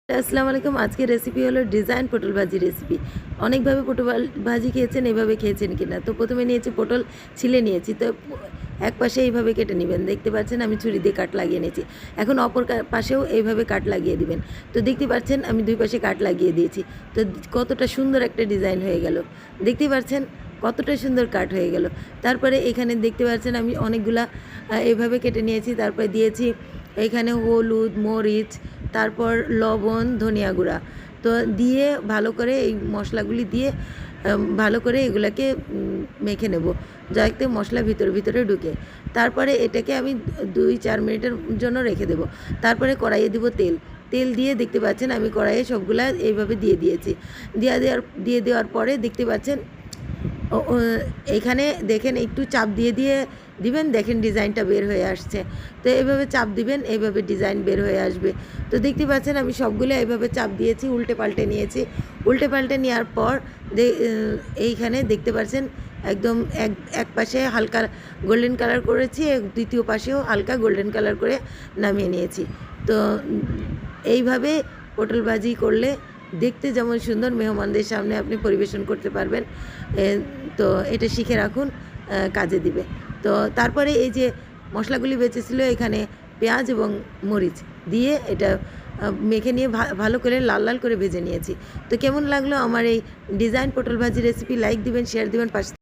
আসসালামু আলাইকুম। আজকের রেসিপি হলো ডিজাইন পটল ভাজি রেসিপি। অনেকভাবে পটল ভাজি খেয়েছেন, এভাবে খেয়েছেন কিনা? তো প্রথমে নিয়েছি পটল, ছিলে নিয়েছি। তো এক পাশে এইভাবে কেটে নেবেন। দেখতে পাচ্ছেন আমি ছুরি দিয়ে কাট লাগিয়ে নিয়েছি। এখন অপর পাশেও এইভাবে কাট লাগিয়ে দিবেন। তো দেখতে পাচ্ছেন আমি দুই পাশে কাট লাগিয়ে দিয়েছি। তো কতটা সুন্দর একটা ডিজাইন হয়ে গেল। দেখতে পাচ্ছেন কতটা সুন্দর কাট হয়ে গেল। তারপরে এখানে দেখতে পাচ্ছেন আমি অনেকগুলা এভাবে কেটে নিয়েছি। তারপরে দিয়েছি এখানে হলুদ, মরিচ, তারপর লবণ, ধনিয়া গুঁড়া। তো দিয়ে ভালো করে এই মশলাগুলি দিয়ে ভালো করে এগুলাকে মেখে নেব, যাতে মশলা ভিতরে ভিতরে ঢুকে। তারপরে এটাকে আমি 2-4 মিনিটের জন্য রেখে দেব। তারপরে কড়াইয়ে দিব তেল। তেল দিয়ে দেখতে পাচ্ছেন আমি কড়াইয়ে সবগুলা এইভাবে দিয়ে দিয়েছি। দিয়ে দেওয়ার পরে দেখতে পাচ্ছেন এইখানে দেখেন একটু চাপ দিয়ে দিবেন, দেখেন ডিজাইনটা বের হয়ে আসছে। তো এইভাবে চাপ দিবেন, এইভাবে ডিজাইন বের হয়ে আসবে। তো দেখতে পাচ্ছেন আমি সবগুলো এইভাবে চাপ দিয়েছি, উল্টে পাল্টে নিয়েছি। উল্টে পাল্টে নেওয়ার পর এইখানে দেখতে পাচ্ছেন একদম এক পাশে হালকা গোল্ডেন কালার করেছি, দ্বিতীয় পাশেও হালকা গোল্ডেন কালার করে নামিয়ে নিয়েছি। তো এইভাবে পটল ভাজি করলে দেখতে যেমন সুন্দর, মেহমানদের সামনে আপনি পরিবেশন করতে পারবেন। তো এটা শিখে রাখুন, কাজে দিবে। তো তারপরে এই যে মশলাগুলি বেঁচেছিল, এখানে পেঁয়াজ এবং মরিচ দিয়ে এটা মেখে নিয়ে ভালো করে লাল লাল করে ভেজে নিয়েছি। তো কেমন লাগলো আমার এই ডিজাইন পটল ভাজি রেসিপি? লাইক দিবেন, শেয়ার দিবেন, পাশে